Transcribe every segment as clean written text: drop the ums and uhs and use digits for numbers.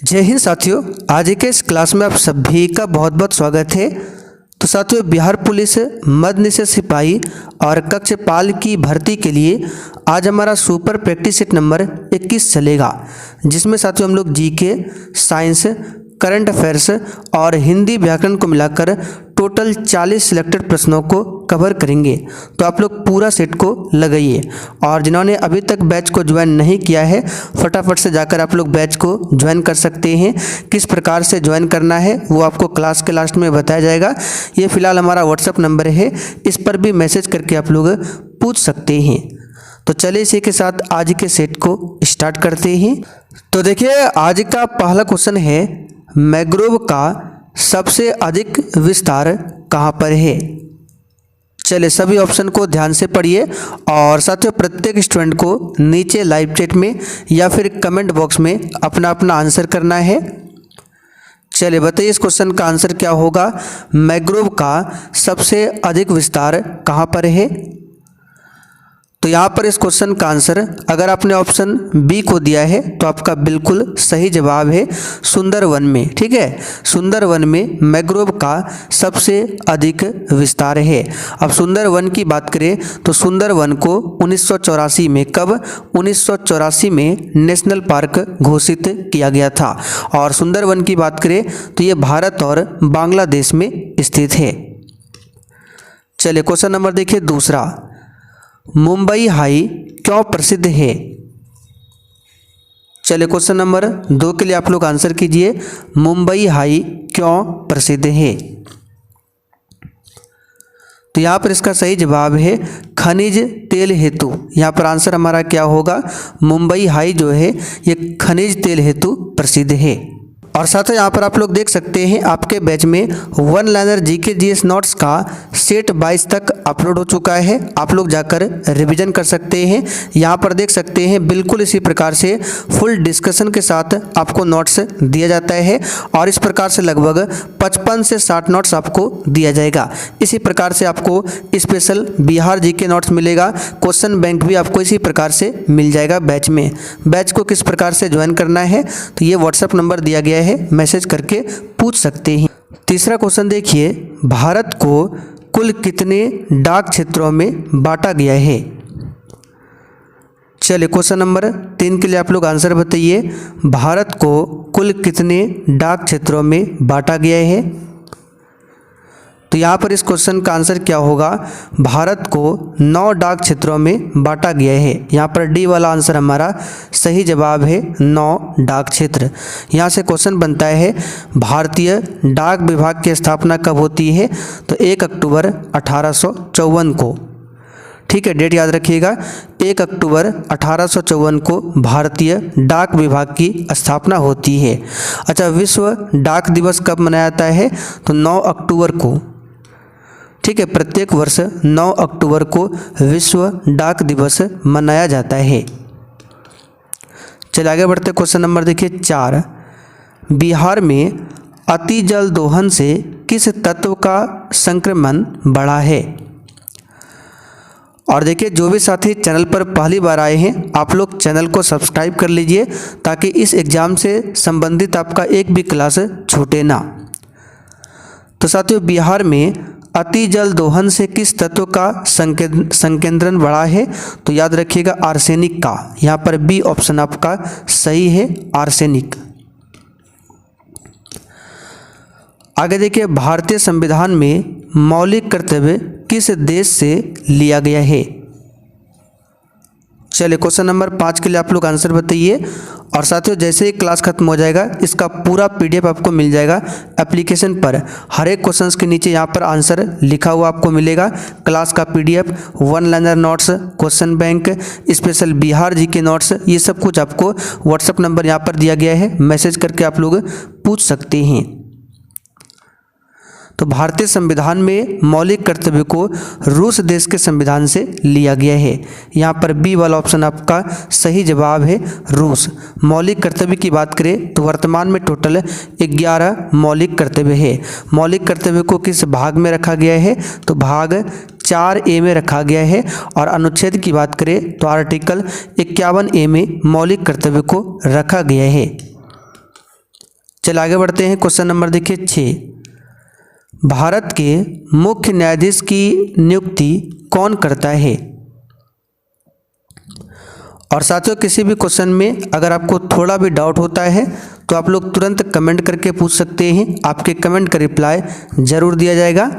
जय हिंद साथियों, आज के इस क्लास में आप सभी का बहुत बहुत स्वागत है। तो साथियों, बिहार पुलिस मध्य निषेध सिपाही और कक्षपाल की भर्ती के लिए आज हमारा सुपर प्रैक्टिस सेट नंबर 21 चलेगा, जिसमें साथियों हम लोग जीके, साइंस, करंट अफेयर्स और हिंदी व्याकरण को मिलाकर टोटल 40 सिलेक्टेड प्रश्नों को कवर करेंगे। तो आप लोग पूरा सेट को लगाइए और जिन्होंने अभी तक बैच को ज्वाइन नहीं किया है, फटाफट से जाकर आप लोग बैच को ज्वाइन कर सकते हैं। किस प्रकार से ज्वाइन करना है वो आपको क्लास के लास्ट में बताया जाएगा। ये फिलहाल हमारा व्हाट्सअप नंबर है, इस पर भी मैसेज करके आप लोग पूछ सकते हैं। तो चलिए इसी के साथ आज के सेट को स्टार्ट करते हैं। तो देखिए, आज का पहला क्वेश्चन है, मैंग्रोव का सबसे अधिक विस्तार कहाँ पर है। चलिए सभी ऑप्शन को ध्यान से पढ़िए और साथियों प्रत्येक स्टूडेंट को नीचे लाइव चैट में या फिर कमेंट बॉक्स में अपना अपना आंसर करना है। चलिए बताइए इस क्वेश्चन का आंसर क्या होगा। मैंग्रोव का सबसे अधिक विस्तार कहाँ पर है। तो यहाँ पर इस क्वेश्चन का आंसर अगर आपने ऑप्शन बी को दिया है तो आपका बिल्कुल सही जवाब है सुंदरवन में। ठीक है, सुंदरवन में मैंग्रोव का सबसे अधिक विस्तार है। अब सुंदरवन की बात करें तो सुंदरवन को 1984 में, कब, 1984 में नेशनल पार्क घोषित किया गया था। और सुंदरवन की बात करें तो ये भारत और बांग्लादेश में स्थित है। चलिए क्वेश्चन नंबर देखिए दूसरा, मुंबई हाई क्यों प्रसिद्ध है। चलिए क्वेश्चन नंबर 2 के लिए आप लोग आंसर कीजिए, मुंबई हाई क्यों प्रसिद्ध है। तो यहाँ पर इसका सही जवाब है खनिज तेल हेतु। यहाँ पर आंसर हमारा क्या होगा, मुंबई हाई जो है ये खनिज तेल हेतु प्रसिद्ध है। और साथ ही यहाँ पर आप लोग देख सकते हैं आपके बैच में one liner GK GS notes का सेट 22 तक अपलोड हो चुका है। आप लोग जाकर रिवीजन कर सकते हैं। यहाँ पर देख सकते हैं बिल्कुल इसी प्रकार से फुल डिस्कशन के साथ आपको नोट्स दिया जाता है और इस प्रकार से लगभग 55 से 60 नोट्स आपको दिया जाएगा। इसी प्रकार से आपको स्पेशल बिहार जीके नोट्स मिलेगा। क्वेश्चन बैंक भी आपको इसी प्रकार से मिल जाएगा बैच में। बैच को किस प्रकार से ज्वाइन करना है तो ये व्हाट्सएप नंबर दिया गया है, मैसेज करके पूछ सकते हैं। तीसरा क्वेश्चन देखिए, भारत को कुल कितने डाक क्षेत्रों में बांटा गया है। चलिए क्वेश्चन नंबर 3 के लिए आप लोग आंसर बताइए, भारत को कुल कितने डाक क्षेत्रों में बांटा गया है। तो यहाँ पर इस क्वेश्चन का आंसर क्या होगा, भारत को 9 डाक क्षेत्रों में बांटा गया है। यहाँ पर डी वाला आंसर हमारा सही जवाब है, 9 डाक क्षेत्र। यहाँ से क्वेश्चन बनता है, भारतीय डाक विभाग की स्थापना कब होती है। तो 1 अक्टूबर 1854 को। ठीक है, डेट याद रखिएगा, 1 अक्टूबर 1854 को भारतीय डाक विभाग की स्थापना होती है। अच्छा, विश्व डाक दिवस कब मनाया जाता है तो 9 अक्टूबर को। ठीक है, प्रत्येक वर्ष 9 अक्टूबर को विश्व डाक दिवस मनाया जाता है। चलिए आगे बढ़ते, क्वेश्चन नंबर देखिए 4, बिहार में अति जल दोहन से किस तत्व का संक्रमण बढ़ा है। और देखिए जो भी साथी चैनल पर पहली बार आए हैं आप लोग चैनल को सब्सक्राइब कर लीजिए ताकि इस एग्ज़ाम से संबंधित आपका एक भी क्लास छूटे ना। तो साथियों, बिहार में अति जल दोहन से किस तत्व का संकेंद्रण बढ़ा है। तो याद रखिएगा आर्सेनिक का। यहाँ पर बी ऑप्शन आपका सही है, आर्सेनिक। आगे देखिए, भारतीय संविधान में मौलिक कर्तव्य किस देश से लिया गया है। चलिए क्वेश्चन नंबर 5 के लिए आप लोग आंसर बताइए। और साथियों जैसे ही क्लास खत्म हो जाएगा इसका पूरा पीडीएफ आपको मिल जाएगा एप्लीकेशन पर। हर एक क्वेश्चंस के नीचे यहाँ पर आंसर लिखा हुआ आपको मिलेगा। क्लास का PDF, one liner notes, question bank, special Bihar GK notes, ये सब कुछ आपको व्हाट्सएप नंबर यहाँ पर दिया गया है, मैसेज करके आप लोग पूछ सकते हैं। तो भारतीय संविधान में मौलिक कर्तव्य को रूस देश के संविधान से लिया गया है। यहाँ पर बी वाला ऑप्शन आपका सही जवाब है, रूस। मौलिक कर्तव्य की बात करें तो वर्तमान में टोटल 11 मौलिक कर्तव्य है। मौलिक कर्तव्य को किस भाग में रखा गया है तो भाग 4A में रखा गया है। और अनुच्छेद की बात करें तो आर्टिकल 51A में मौलिक कर्तव्य को रखा गया है। चलिए आगे बढ़ते हैं। क्वेश्चन नंबर देखिए 6, भारत के मुख्य न्यायाधीश की नियुक्ति कौन करता है। और साथियों किसी भी क्वेश्चन में अगर आपको थोड़ा भी डाउट होता है तो आप लोग तुरंत कमेंट करके पूछ सकते हैं, आपके कमेंट का रिप्लाई ज़रूर दिया जाएगा।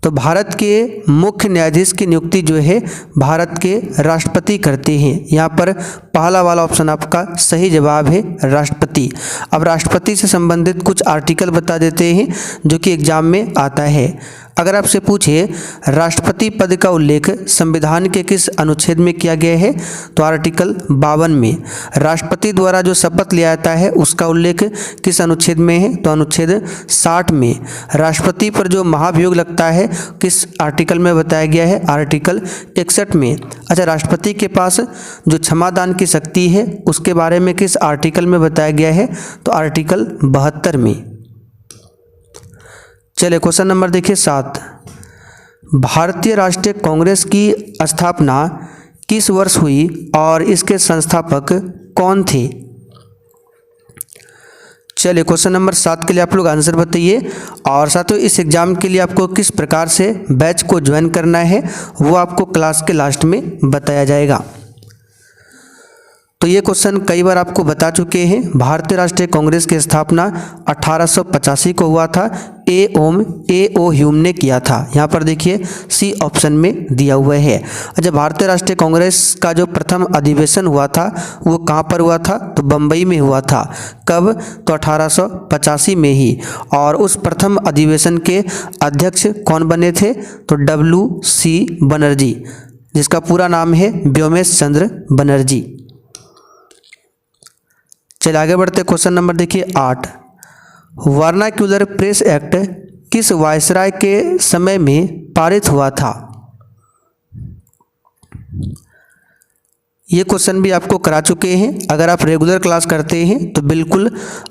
तो भारत के मुख्य न्यायाधीश की नियुक्ति जो है भारत के राष्ट्रपति करते हैं। यहाँ पर पहला वाला ऑप्शन आपका सही जवाब है, राष्ट्रपति। अब राष्ट्रपति से संबंधित कुछ आर्टिकल बता देते हैं जो कि एग्जाम में आता है। अगर आपसे पूछे राष्ट्रपति पद का उल्लेख संविधान के किस अनुच्छेद में किया गया है, तो आर्टिकल 52 में। राष्ट्रपति द्वारा जो शपथ लिया जाता है उसका उल्लेख किस अनुच्छेद में है, तो अनुच्छेद 60 में। राष्ट्रपति पर जो महाभियोग लगता है किस आर्टिकल में बताया गया है, आर्टिकल 61 में। अच्छा, राष्ट्रपति के पास जो क्षमादान की शक्ति है उसके बारे में किस आर्टिकल में बताया गया है, तो आर्टिकल 72 में। चलिए क्वेश्चन नंबर देखिए 7, भारतीय राष्ट्रीय कांग्रेस की स्थापना किस वर्ष हुई और इसके संस्थापक कौन थे। चलिए क्वेश्चन नंबर 7 के लिए आप लोग आंसर बताइए। और साथियों इस एग्जाम के लिए आपको किस प्रकार से बैच को ज्वाइन करना है वो आपको क्लास के लास्ट में बताया जाएगा। तो ये क्वेश्चन कई बार आपको बता चुके हैं। भारतीय राष्ट्रीय कांग्रेस की स्थापना 1885 को हुआ था। ए.ओ. ह्यूम ने किया था। यहाँ पर देखिए सी ऑप्शन में दिया हुआ है। अच्छा, भारतीय राष्ट्रीय कांग्रेस का जो प्रथम अधिवेशन हुआ था वो कहाँ पर हुआ था, तो बम्बई में हुआ था। कब, तो 1885 में ही। और उस प्रथम अधिवेशन के अध्यक्ष कौन बने थे, तो W.C. बनर्जी, जिसका पूरा नाम है व्योमेश चंद्र बनर्जी। चलिए आगे बढ़ते। क्वेश्चन नंबर देखिए 8, वर्नाक्यूलर प्रेस एक्ट किस वायसराय के समय में पारित हुआ था। ये क्वेश्चन भी आपको करा चुके हैं। अगर आप रेगुलर क्लास करते हैं तो बिल्कुल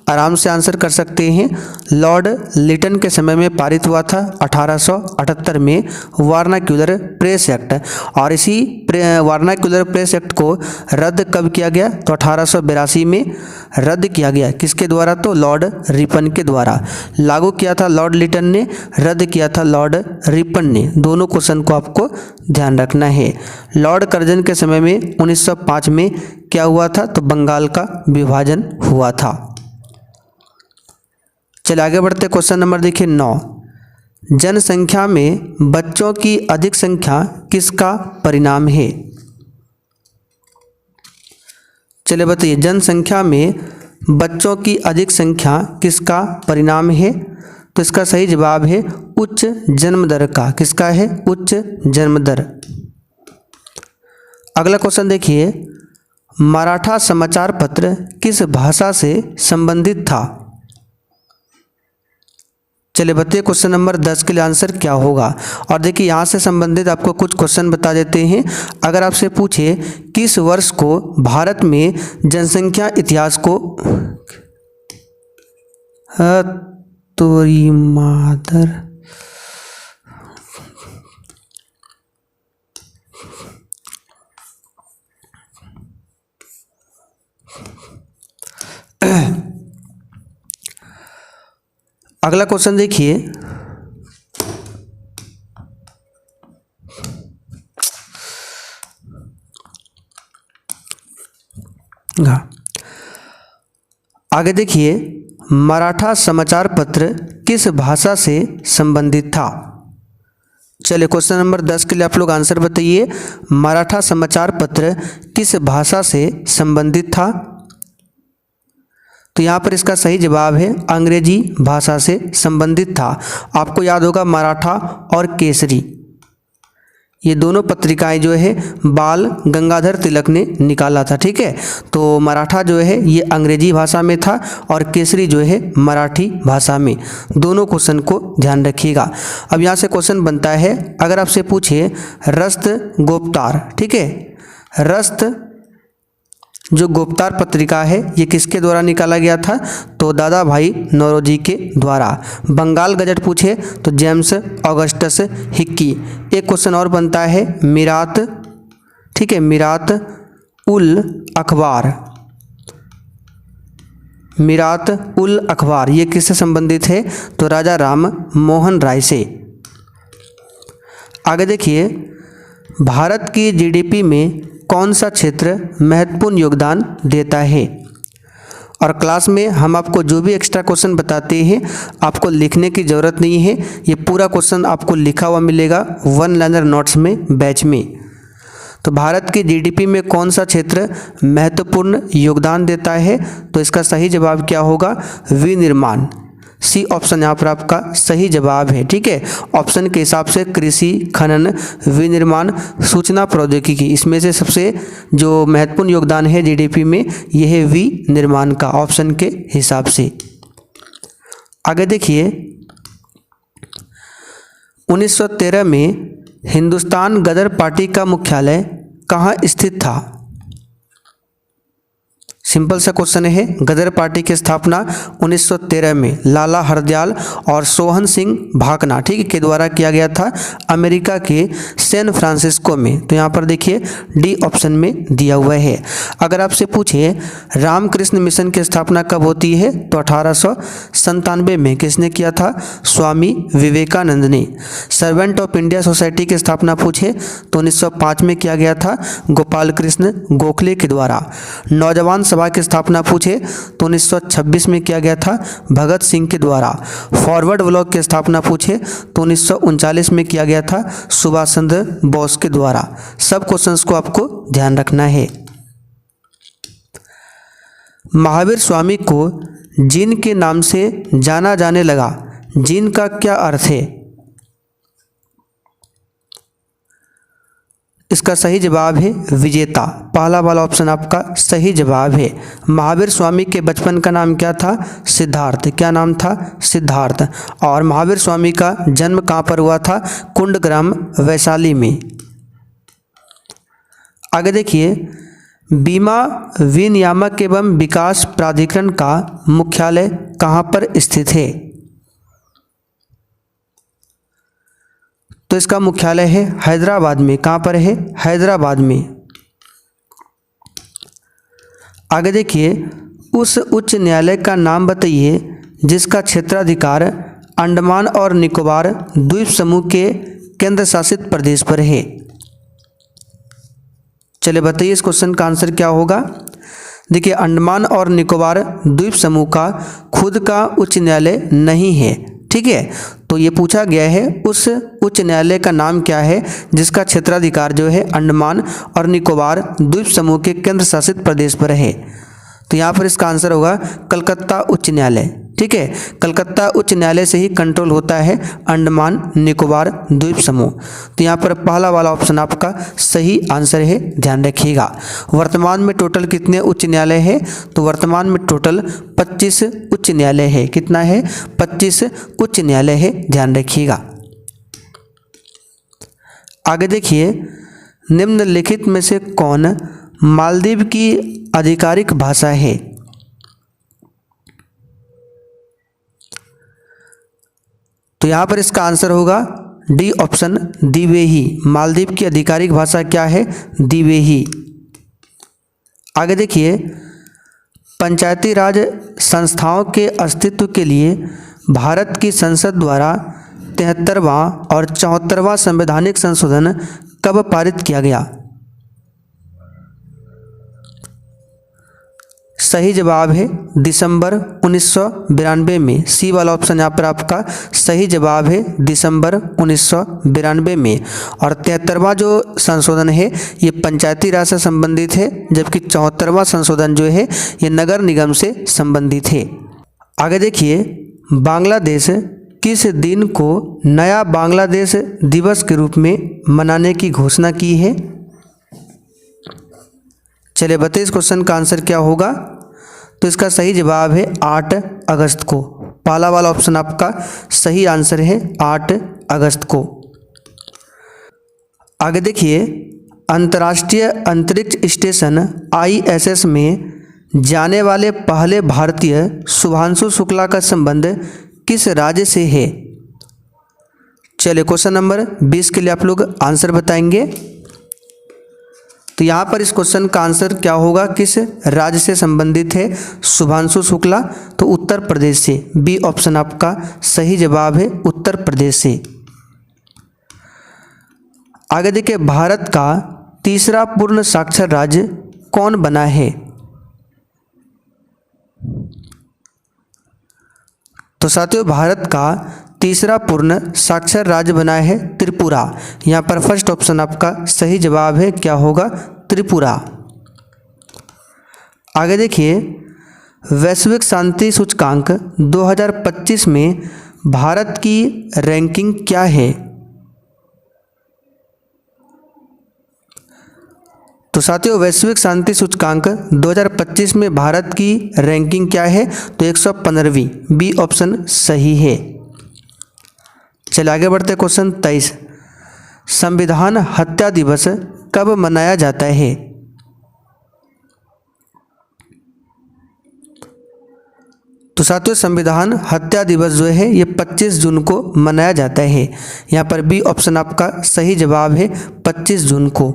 आराम से आंसर कर सकते हैं। लॉर्ड लिटन के समय में पारित हुआ था 1878 में वर्नाक्यूलर प्रेस एक्ट। और इसी वर्नाक्यूलर प्रेस एक्ट को रद्द कब किया गया, तो 1882 में रद्द किया गया। किसके द्वारा, तो लॉर्ड रिपन के द्वारा। लागू किया था लॉर्ड लिटन ने, रद्द किया था लॉर्ड रिपन ने। दोनों क्वेश्चन को आपको ध्यान रखना है। लॉर्ड कर्जन के समय में 1905 में क्या हुआ था, तो बंगाल का विभाजन हुआ था। चलिए आगे बढ़ते। क्वेश्चन नंबर देखिए 9, जनसंख्या में बच्चों की अधिक संख्या किसका परिणाम है। चलिए बताइए, जनसंख्या में बच्चों की अधिक संख्या किसका परिणाम है, तो इसका सही जवाब है उच्च जन्म दर का। किसका है, उच्च जन्म दर। अगला क्वेश्चन देखिए, मराठा समाचार पत्र किस भाषा से संबंधित था। चलिए बताइए क्वेश्चन नंबर 10 के लिए आंसर क्या होगा। और देखिए यहाँ से संबंधित आपको कुछ क्वेश्चन बता देते हैं। अगर आपसे पूछे किस वर्ष को भारत में जनसंख्या इतिहास को तोरी मादर अगला क्वेश्चन देखिए, आगे देखिए, मराठा समाचार पत्र किस भाषा से संबंधित था। चलिए क्वेश्चन नंबर 10 के लिए आप लोग आंसर बताइए। मराठा समाचार पत्र किस भाषा से संबंधित था, तो यहाँ पर इसका सही जवाब है अंग्रेजी भाषा से संबंधित था। आपको याद होगा मराठा और केसरी, ये दोनों पत्रिकाएं जो है बाल गंगाधर तिलक ने निकाला था। ठीक है, तो मराठा जो है ये अंग्रेजी भाषा में था और केसरी जो है मराठी भाषा में। दोनों क्वेश्चन को ध्यान रखिएगा। अब यहाँ से क्वेश्चन बनता है, अगर आपसे पूछे रस्त गोपतार, ठीक है, रस्त जो गोपतार पत्रिका है ये किसके द्वारा निकाला गया था, तो दादा भाई नौरोजी के द्वारा। बंगाल गजट पूछे तो जेम्स ऑगस्टस हिक्की। एक क्वेश्चन और बनता है मिरात, ठीक है, मिरात उल अखबार, मीरात उल अखबार, ये किससे संबंधित है? तो राजा राम मोहन राय से। आगे देखिए, भारत की जीडीपी में कौन सा क्षेत्र महत्वपूर्ण योगदान देता है? और क्लास में हम आपको जो भी एक्स्ट्रा क्वेश्चन बताते हैं आपको लिखने की ज़रूरत नहीं है, ये पूरा क्वेश्चन आपको लिखा हुआ मिलेगा वन लाइनर नोट्स में, बैच में। तो भारत की जीडीपी में कौन सा क्षेत्र महत्वपूर्ण योगदान देता है? तो इसका सही जवाब क्या होगा? विनिर्माण। सी ऑप्शन यहाँ पर आपका सही जवाब है। ठीक है, ऑप्शन के हिसाब से कृषि, खनन, विनिर्माण, सूचना प्रौद्योगिकी, इसमें से सबसे जो महत्वपूर्ण योगदान है जीडीपी में यह है विनिर्माण का, ऑप्शन के हिसाब से। आगे देखिए, 1913 में हिंदुस्तान गदर पार्टी का मुख्यालय कहाँ स्थित था? सिंपल सा क्वेश्चन है। गदर पार्टी की स्थापना 1913 में लाला हरदयाल और सोहन सिंह भाकना, ठीक है, के द्वारा किया गया था अमेरिका के सैन फ्रांसिस्को में। तो यहाँ पर देखिए डी ऑप्शन में दिया हुआ है। अगर आपसे पूछे रामकृष्ण मिशन की स्थापना कब होती है? तो 1897 में। किसने किया था? स्वामी विवेकानंद ने। सर्वेंट ऑफ इंडिया सोसाइटी की स्थापना पूछे तो 1905 में किया गया था गोपाल कृष्ण गोखले के द्वारा। नौजवान सभा की स्थापना पूछे तो 1926 में किया गया था भगत सिंह के द्वारा। फॉरवर्ड ब्लॉक की स्थापना पूछे तो 1939 में किया गया था सुभाष चंद्र बोस के द्वारा। सब क्वेश्चंस को आपको ध्यान रखना है। महावीर स्वामी को जिन के नाम से जाना जाने लगा, जिन का क्या अर्थ है? इसका सही जवाब है विजेता। पहला वाला ऑप्शन आपका सही जवाब है। महावीर स्वामी के बचपन का नाम क्या था? सिद्धार्थ। क्या नाम था? सिद्धार्थ। और महावीर स्वामी का जन्म कहाँ पर हुआ था? कुंडग्राम, वैशाली में। आगे देखिए, बीमा विनियामक एवं विकास प्राधिकरण का मुख्यालय कहाँ पर स्थित है? तो इसका मुख्यालय है हैदराबाद में। कहाँ पर है? हैदराबाद में। आगे देखिए, उस उच्च न्यायालय का नाम बताइए जिसका क्षेत्राधिकार अंडमान और निकोबार द्वीप समूह के केंद्र शासित प्रदेश पर है। चलिए बताइए इस क्वेश्चन का आंसर क्या होगा। देखिए, अंडमान और निकोबार द्वीप समूह का खुद का उच्च न्यायालय नहीं है। ठीक है, तो ये पूछा गया है उस उच्च न्यायालय का नाम क्या है जिसका क्षेत्राधिकार जो है अंडमान और निकोबार द्वीप समूह के केंद्र शासित प्रदेश पर है। तो यहाँ पर इसका आंसर होगा कलकत्ता उच्च न्यायालय। ठीक है, कलकत्ता उच्च न्यायालय से ही कंट्रोल होता है अंडमान निकोबार द्वीप समूह। तो यहाँ पर पहला वाला ऑप्शन आपका सही आंसर है, ध्यान रखिएगा। वर्तमान में टोटल कितने उच्च न्यायालय है? तो वर्तमान में टोटल 25 उच्च न्यायालय है। कितना है? 25 उच्च न्यायालय है, ध्यान रखिएगा। आगे देखिए, निम्नलिखित में से कौन मालदीव की आधिकारिक भाषा है? तो यहाँ पर इसका आंसर होगा डी ऑप्शन दिवेही। मालदीव की आधिकारिक भाषा क्या है? दिवेही। आगे देखिए, पंचायती राज संस्थाओं के अस्तित्व के लिए भारत की संसद द्वारा 73वां और 74वां संवैधानिक संशोधन कब पारित किया गया? सही जवाब है दिसंबर 1992 में। सी वाला ऑप्शन यहाँ पर आपका सही जवाब है, दिसंबर 1992 में। और 73वां जो संशोधन है ये पंचायती राज से संबंधित है, जबकि 74वां संशोधन जो है ये नगर निगम से संबंधित है। आगे देखिए, बांग्लादेश किस दिन को नया बांग्लादेश दिवस के रूप में मनाने की घोषणा की है? चलिए बताइए इस क्वेश्चन का आंसर क्या होगा। तो इसका सही जवाब है 8 अगस्त को। पहला वाला ऑप्शन आपका सही आंसर है 8 अगस्त को। आगे देखिए, अंतर्राष्ट्रीय अंतरिक्ष स्टेशन ISS में जाने वाले पहले भारतीय शुभांशु शुक्ला का संबंध किस राज्य से है? चलिए क्वेश्चन नंबर 20 के लिए आप लोग आंसर बताएंगे। तो यहाँ पर इस क्वेश्चन का आंसर क्या होगा, किस राज्य से संबंधित है? शुभांशु शुक्ला, तो उत्तर प्रदेश से। बी ऑप्शन आपका सही जवाब है, उत्तर प्रदेश से। आगे देखिए, भारत का तीसरा पूर्ण साक्षर राज्य कौन बना है? तो साथियों, भारत का तीसरा पूर्ण साक्षर राज्य बना है त्रिपुरा। यहाँ पर फर्स्ट ऑप्शन आपका सही जवाब है, क्या होगा? त्रिपुरा। आगे देखिए, वैश्विक शांति सूचकांक 2025 में भारत की रैंकिंग क्या है? तो साथियों, वैश्विक शांति सूचकांक 2025 में भारत की रैंकिंग क्या है? तो 115वीं। बी ऑप्शन सही है। चलिए आगे बढ़ते, क्वेश्चन 23। संविधान हत्या दिवस कब मनाया जाता है? तो साथियों, संविधान हत्या दिवस जो है ये 25 जून को मनाया जाता है। यहाँ पर बी ऑप्शन आपका सही जवाब है, 25 जून को।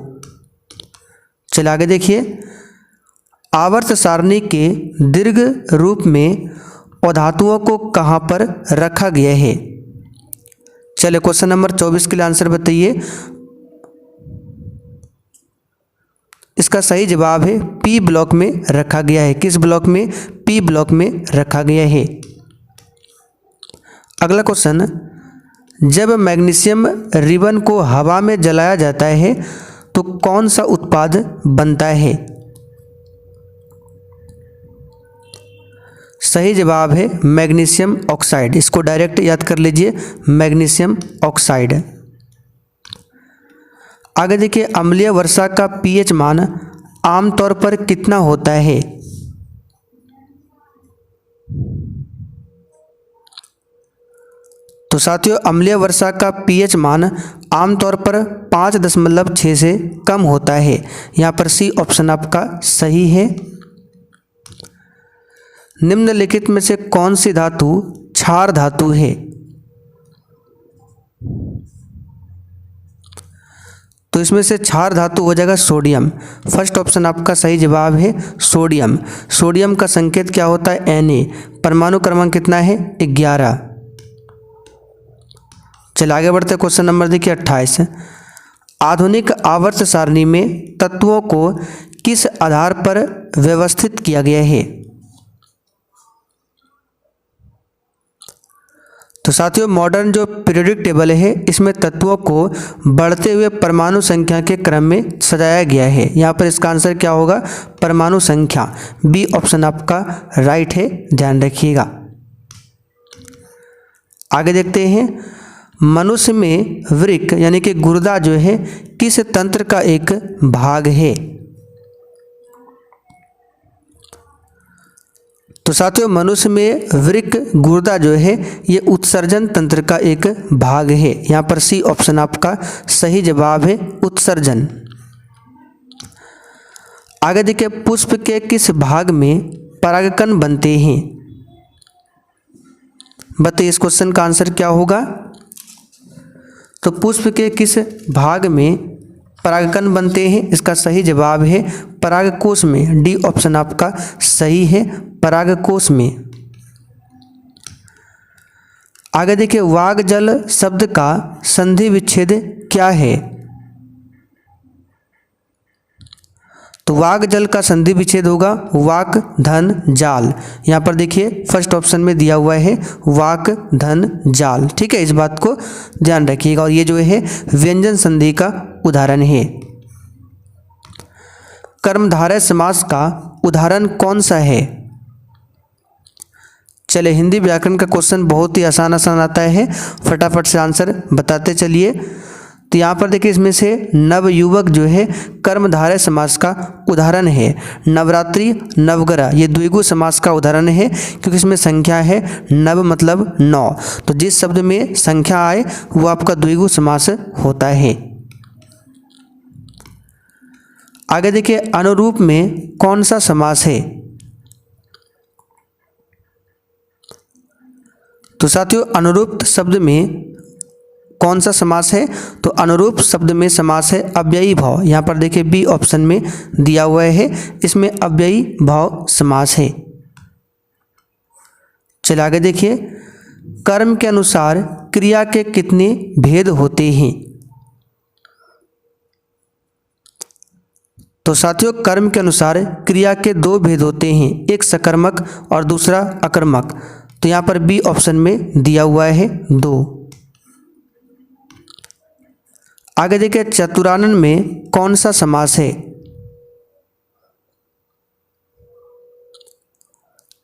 चलिए आगे देखिए, आवर्त सारणी के दीर्घ रूप में अधातुओं को कहाँ पर रखा गया है? चलिए क्वेश्चन नंबर 24 के लिए आंसर बताइए। इसका सही जवाब है पी ब्लॉक में रखा गया है। किस ब्लॉक में? पी ब्लॉक में रखा गया है। अगला क्वेश्चन, जब मैग्नीशियम रिबन को हवा में जलाया जाता है तो कौन सा उत्पाद बनता है? सही जवाब है मैग्नीशियम ऑक्साइड। इसको डायरेक्ट याद कर लीजिए, मैग्नीशियम ऑक्साइड। आगे देखिए, अम्लीय वर्षा का पीएच मान आमतौर पर कितना होता है? तो साथियों, अम्लीय वर्षा का पीएच मान आमतौर पर 5.6 से कम होता है। यहाँ पर सी ऑप्शन आपका सही है। निम्नलिखित में से कौन सी धातु क्षार धातु है? तो इसमें से क्षार धातु हो जाएगा सोडियम। फर्स्ट ऑप्शन आपका सही जवाब है, सोडियम। सोडियम का संकेत क्या होता है? Na। परमाणु क्रमांक कितना है? 11। चलिए आगे बढ़ते, क्वेश्चन नंबर देखिए 28। आधुनिक आवर्त सारणी में तत्वों को किस आधार पर व्यवस्थित किया गया है? तो साथियों, मॉडर्न जो पीरियोडिक टेबल है इसमें तत्वों को बढ़ते हुए परमाणु संख्या के क्रम में सजाया गया है। यहाँ पर इसका आंसर क्या होगा? परमाणु संख्या। बी ऑप्शन आपका राइट है, ध्यान रखिएगा। आगे देखते हैं, मनुष्य में वृक्क यानी कि गुर्दा जो है किस तंत्र का एक भाग है? तो साथियों, मनुष्य में वृक्क गुर्दा जो है ये उत्सर्जन तंत्र का एक भाग है। यहाँ पर सी ऑप्शन आपका सही जवाब है, उत्सर्जन। आगे देखिए, पुष्प के किस भाग में परागकण बनते हैं? बताइए इस क्वेश्चन का आंसर क्या होगा? तो पुष्प के किस भाग में परागकण बनते हैं? इसका सही जवाब है परागकोश में। डी ऑप्शन आपका सही है, परागकोश में। आगे देखिए, वागजल शब्द का संधि विच्छेद क्या है? तो वागजल का संधि विच्छेद होगा वाक धन जाल। यहाँ पर देखिए फर्स्ट ऑप्शन में दिया हुआ है वाक धन जाल। ठीक है, इस बात को ध्यान रखिएगा। और ये जो है व्यंजन संधि का उदाहरण है। कर्मधारय समास का उदाहरण कौन सा है? चलिए, हिंदी व्याकरण का क्वेश्चन बहुत ही आसान आता है, फटाफट से आंसर बताते चलिए। तो यहाँ पर देखिए, इसमें से नवयुवक जो है कर्मधारय समास का उदाहरण है। नवरात्रि, नवग्रह ये द्विगु समास का उदाहरण है, क्योंकि इसमें संख्या है नव मतलब 9। तो जिस शब्द में संख्या आए वो आपका द्विगु समास होता है। आगे देखिए, अनुरूप में कौन सा समास है? तो साथियों, अनुरूप शब्द में कौन सा समास है? तो अनुरूप शब्द में समास है अव्ययी भाव। यहाँ पर देखिए बी ऑप्शन में दिया हुआ है, इसमें अव्ययी भाव समास है। चलिए आगे देखिए, कर्म के अनुसार क्रिया के कितने भेद होते हैं? तो साथियों कर्म के अनुसार क्रिया के दो भेद होते हैं, एक सकर्मक और दूसरा अकर्मक। तो यहाँ पर बी ऑप्शन में दिया हुआ है 2। आगे देखिए, चतुरानन में कौन सा समास है?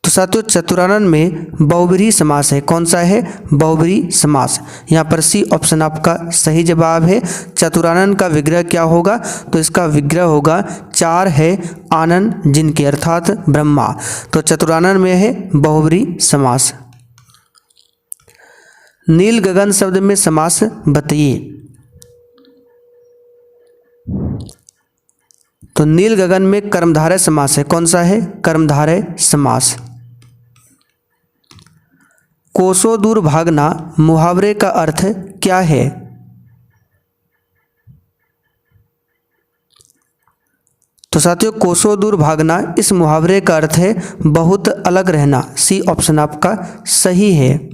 तो साथियों चतुरानन में बहुब्रीहि समास है। कौन सा है? बहुब्रीहि समास। यहाँ पर सी ऑप्शन आपका सही जवाब है। चतुरानन का विग्रह क्या होगा? तो इसका विग्रह होगा चार है आनन जिनके, अर्थात ब्रह्मा। तो चतुरानन में है बहुब्रीहि समास। नील गगन शब्द में समास बताइए। तो नील गगन में कर्मधारय समास है। कौन सा है? कर्मधारय समास। कोसों दूर भागना मुहावरे का अर्थ क्या है? तो साथियों कोसों दूर भागना इस मुहावरे का अर्थ है बहुत अलग रहना। सी ऑप्शन आपका सही है।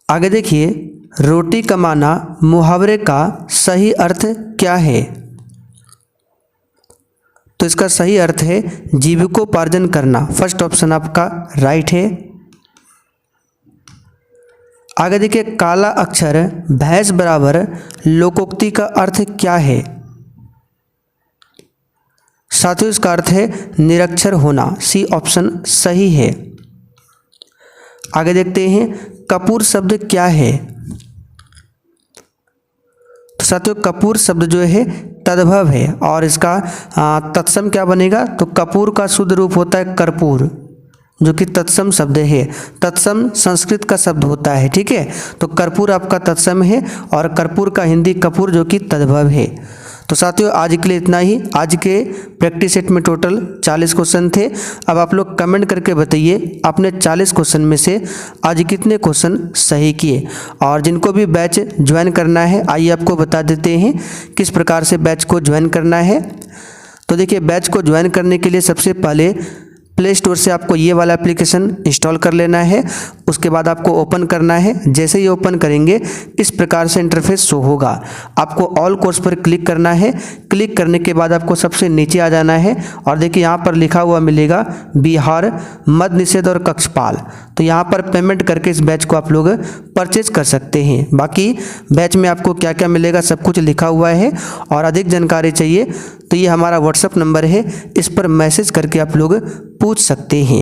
आगे देखिए, रोटी कमाना मुहावरे का सही अर्थ क्या है? तो इसका सही अर्थ है जीविकोपार्जन करना। फर्स्ट ऑप्शन आपका राइट है। आगे देखिए, काला अक्षर भैंस बराबर लोकोक्ति का अर्थ क्या है? साथियों इसका अर्थ है निरक्षर होना। सी ऑप्शन सही है। आगे देखते हैं, कपूर शब्द क्या है? तो साथियों कपूर शब्द जो है तद्भव है और इसका तत्सम क्या बनेगा? तो कपूर का शुद्ध रूप होता है कर्पूर, जो कि तत्सम शब्द है। तत्सम संस्कृत का शब्द होता है, ठीक है। तो कर्पूर आपका तत्सम है और कर्पूर का हिंदी कपूर, जो कि तद्भव है। तो साथियों आज के लिए इतना ही। आज के प्रैक्टिस सेट में टोटल 40 क्वेश्चन थे। अब आप लोग कमेंट करके बताइए आपने 40 क्वेश्चन में से आज कितने क्वेश्चन सही किए। और जिनको भी बैच ज्वाइन करना है, आइए आपको बता देते हैं किस प्रकार से बैच को ज्वाइन करना है। तो देखिए, बैच को ज्वाइन करने के लिए सबसे पहले प्ले स्टोर से आपको ये वाला एप्लीकेशन इंस्टॉल कर लेना है। उसके बाद आपको ओपन करना है। जैसे ही ओपन करेंगे इस प्रकार से इंटरफेस शो होगा। आपको ऑल कोर्स पर क्लिक करना है। क्लिक करने के बाद आपको सबसे नीचे आ जाना है और देखिए यहाँ पर लिखा हुआ मिलेगा बिहार मद्य निषेध और कक्षपाल। तो यहाँ पर पेमेंट करके इस बैच को आप लोग परचेज कर सकते हैं। बाकी बैच में आपको क्या क्या मिलेगा सब कुछ लिखा हुआ है। और अधिक जानकारी चाहिए तो ये हमारा व्हाट्सएप नंबर है, इस पर मैसेज करके आप लोग पूछ सकते हैं।